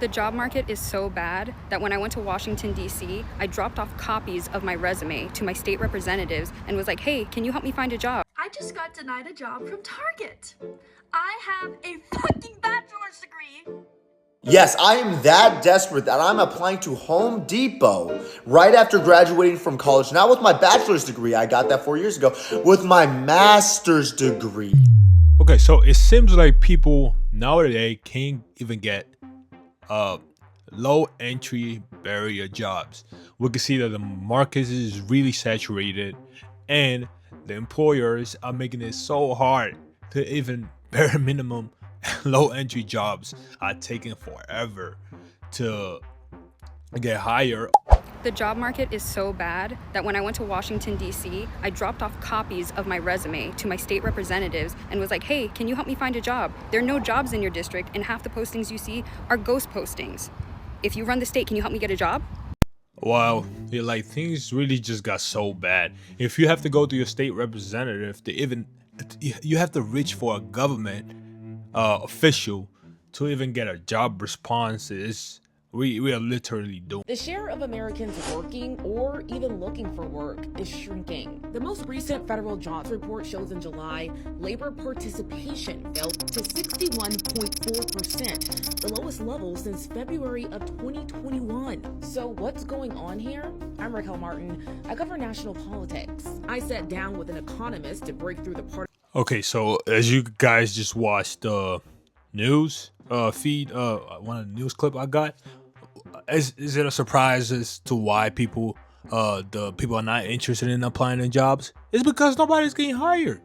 The job market is so bad that when I went to Washington, D.C., I dropped off copies of my resume to my state representatives and was like, hey, can you help me find a job? I just got denied a job from Target. I have a fucking bachelor's degree. Yes, I am that desperate that I'm applying to Home Depot right after graduating from college. Not with my bachelor's degree, I got that 4 years ago, with my master's degree. Okay, so it seems like people nowadays can't even get low entry barrier jobs. We can see that the market is really saturated and the employers are making it so hard to even bare minimum low entry jobs are taking forever to get hired. The job market is so bad that when I went to Washington, D.C., I dropped off copies of my resume to my state representatives and was like, hey, can you help me find a job? There are no jobs in your district, and half the postings you see are ghost postings. If you run the state, can you help me get a job? Wow, like things really just got so bad. If you have to go to your state representative to even, you have to reach for a government official to even get a job response. We are literally doomed. The share of Americans working or even looking for work is shrinking. The most recent federal jobs report shows in July, labor participation fell to 61.4%, the lowest level since February of 2021. So what's going on here? I'm Raquel Martin. I cover national politics. I sat down with an economist to break through the part. Okay, so as you guys just watched the news feed, one of the news clip I got, is it a surprise as to why the people are not interested in applying in jobs? It's because nobody's getting hired.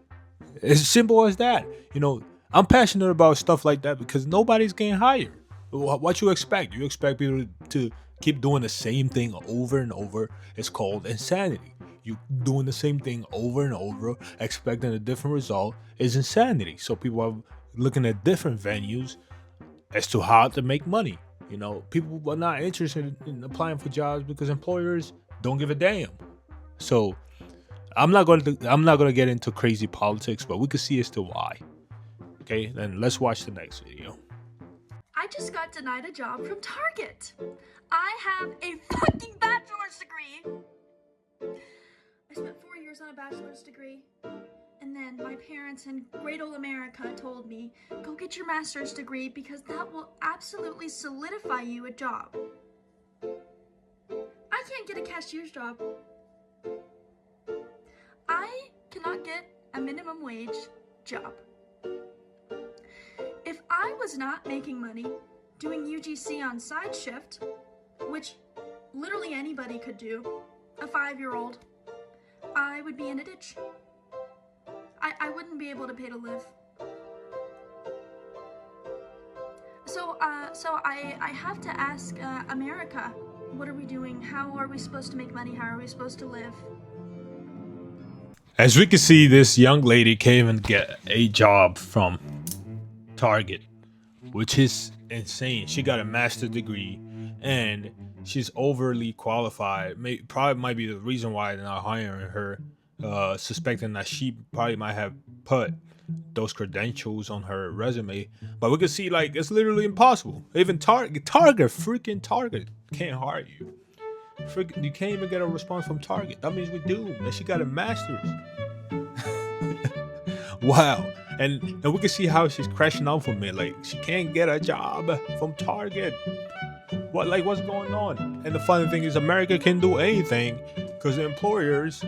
It's as simple as that. You know, I'm passionate about stuff like that because nobody's getting hired. What you expect? You expect people to keep doing the same thing over and over. It's called insanity. You doing the same thing over and over, expecting a different result, is insanity. So people are looking at different venues as to how to make money. You know, people are not interested in applying for jobs because employers don't give a damn. So I'm not going to get into crazy politics, but we can see as to why. Okay, then let's watch the next video. I just got denied a job from Target. I have a fucking bachelor's degree. I spent 4 years on a bachelor's degree. And then my parents in great old America told me, go get your master's degree because that will absolutely solidify you a job. I can't get a cashier's job. I cannot get a minimum wage job. If I was not making money doing UGC on side shift, which literally anybody could do, a 5-year-old, I would be in a ditch. I wouldn't be able to pay to live. So I have to ask America, what are we doing? How are we supposed to make money? How are we supposed to live? As we can see, this young lady can't even get a job from Target, which is insane. She got a master's degree and she's overly qualified. Probably might be the reason why they're not hiring her. Suspecting that she probably might have put those credentials on her resume, but we can see like it's literally impossible. Even freaking Target can't hire you. You can't even get a response from Target. That means we're doomed. And she got a master's. Wow. And we can see how she's crashing out from it. Like she can't get a job from Target. What's going on? And the funny thing is, America can do anything because the employers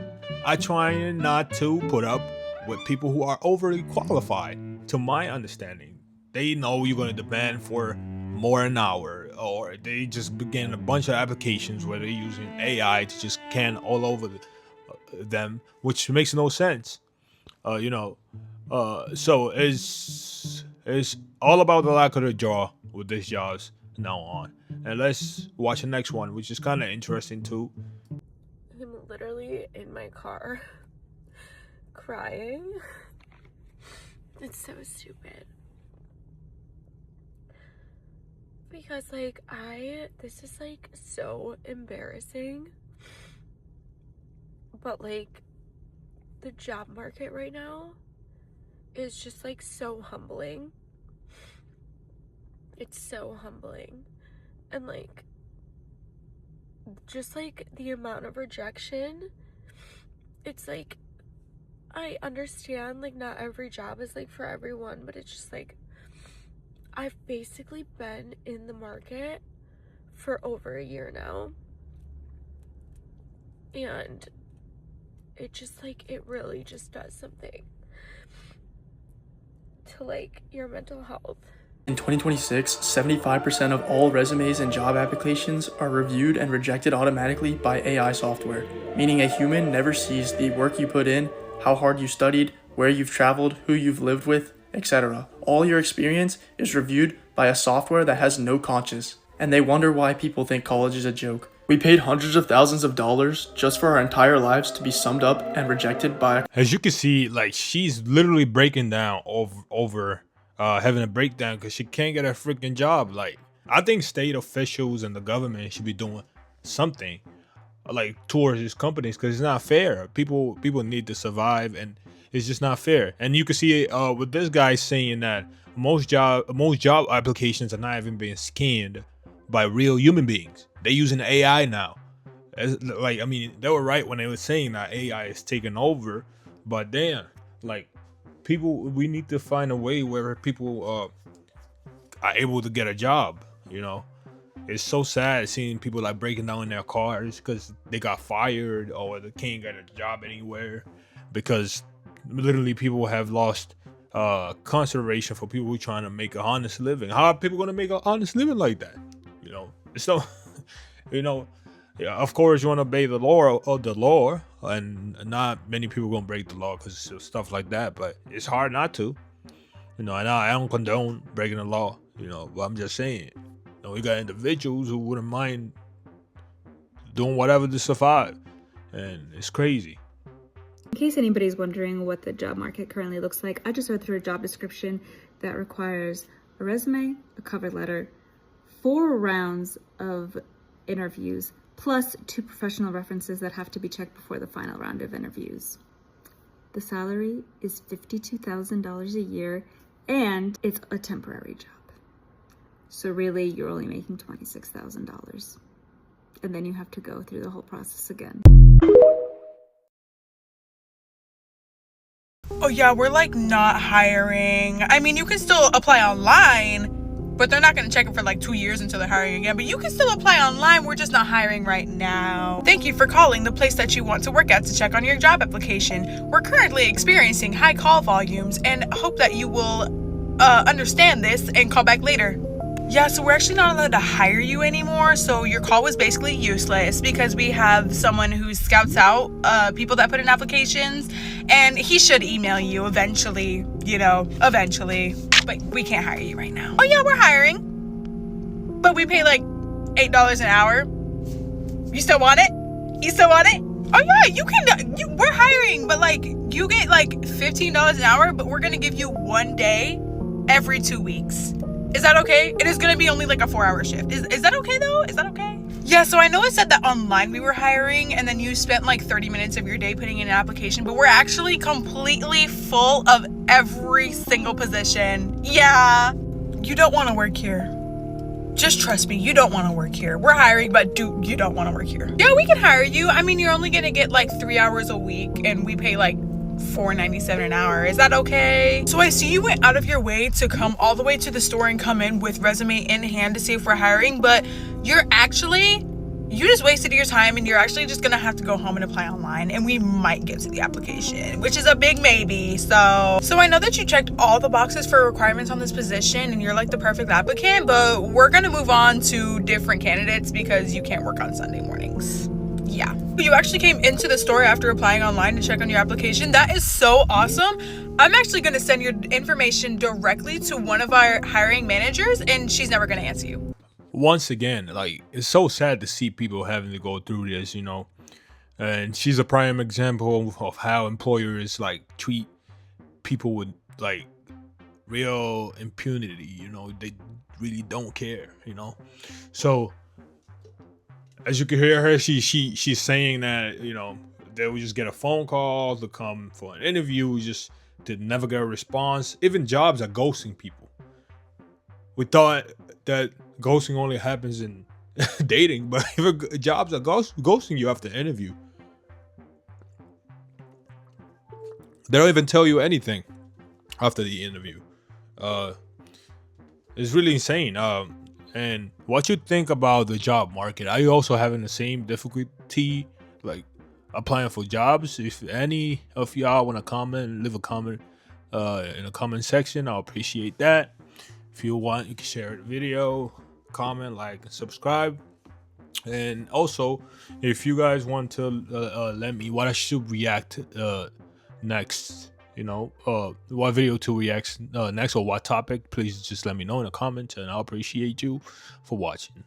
are trying not to put up with people who are overly qualified. To my understanding, they know you're going to demand for more an hour, or they just begin a bunch of applications where they're using AI to just can all over them, which makes no sense. So it's all about the lack of the jaw with these jobs now on. And let's watch the next one, which is kind of interesting too. I'm literally in my car crying. It's so stupid. Because this is like so embarrassing. But like the job market right now is just like so humbling. It's so humbling. And like, just like the amount of rejection, it's like, I understand like not every job is like for everyone, but it's just like, I've basically been in the market for over a year now, and it just like, it really just does something to like your mental health. In 2026, 75% of all resumes and job applications are reviewed and rejected automatically by AI software, meaning a human never sees the work you put in, how hard you studied, where you've traveled, who you've lived with, etc. All your experience is reviewed by a software that has no conscience, and they wonder why people think college is a joke. We paid hundreds of thousands of dollars just for our entire lives to be summed up and rejected by. As you can see, like she's literally breaking down over having a breakdown because she can't get a freaking job. Like, I think state officials and the government should be doing something like towards these companies because it's not fair. People need to survive, and it's just not fair. And you can see it with this guy saying that most job applications are not even being scanned by real human beings. They're using AI now. Like, I mean, they were right when they were saying that AI is taking over, but damn, like, people, we need to find a way where people are able to get a job. You know, it's so sad seeing people like breaking down in their cars because they got fired or they can't get a job anywhere because literally people have lost consideration for people who are trying to make an honest living. How are people going to make an honest living like that? You know, so you know, yeah, of course you want to obey the law, and not many people gonna break the law because of stuff like that. But it's hard not to, you know. And I don't condone breaking the law, you know. But I'm just saying, you know, we got individuals who wouldn't mind doing whatever to survive, and it's crazy. In case anybody's wondering what the job market currently looks like, I just read through a job description that requires a resume, a cover letter, 4 rounds of interviews, plus 2 professional references that have to be checked before the final round of interviews. The salary is $52,000 a year, and it's a temporary job. So really, you're only making $26,000. And then you have to go through the whole process again. Oh yeah, we're like not hiring. I mean, you can still apply online, but they're not going to check it for like 2 years until they're hiring again. But you can still apply online. We're just not hiring right now. Thank you for calling the place that you want to work at to check on your job application. We're currently experiencing high call volumes and hope that you will understand this and call back later. Yeah, so we're actually not allowed to hire you anymore. So your call was basically useless because we have someone who scouts out people that put in applications, and he should email you eventually, you know, eventually. But we can't hire you right now. Oh yeah, we're hiring, but we pay like $8 an hour. You still want it? You still want it? Oh yeah, you can. We're hiring, but like you get like $15 an hour, but we're gonna give you 1 day every 2 weeks. Is that okay? It is gonna be only like a 4-hour shift. Is that okay though? Is that okay? Yeah, so I know it said that online we were hiring and then you spent like 30 minutes of your day putting in an application, but we're actually completely full of every single position. Yeah, you don't want to work here. Just trust me, you don't want to work here. We're hiring, but you don't want to work here. Yeah, we can hire you. I mean, you're only gonna get like 3 hours a week and we pay like $4.97 an hour. Is that okay? So I see you went out of your way to come all the way to the store and come in with resume in hand to see if we're hiring, but you just wasted your time and you're actually just gonna have to go home and apply online, and we might get to the application, which is a big maybe. So I know that you checked all the boxes for requirements on this position and you're like the perfect applicant, but we're gonna move on to different candidates because you can't work on Sunday mornings. Yeah. You actually came into the store after applying online to check on your application. That is so awesome. I'm actually going to send your information directly to one of our hiring managers, and she's never going to answer you. Once again, like, it's so sad to see people having to go through this, you know. And she's a prime example of how employers like treat people with like real impunity, you know. They really don't care, you know. So as you can hear her, she's saying that, you know, they would just get a phone call to come for an interview, just to never get a response. Even jobs are ghosting people. we thought that ghosting only happens in dating, but if jobs are ghosting you after interview. They don't even tell you anything after the interview. It's really insane. And what you think about the job market? Are you also having the same difficulty, like applying for jobs? If any of y'all want to comment, leave a comment in the comment section. I'll appreciate that. If you want, you can share the video, comment, like, and subscribe. And also, if you guys want to let me what I should react next, what video to react next, or what topic, please just let me know in the comments, and I'll appreciate you for watching.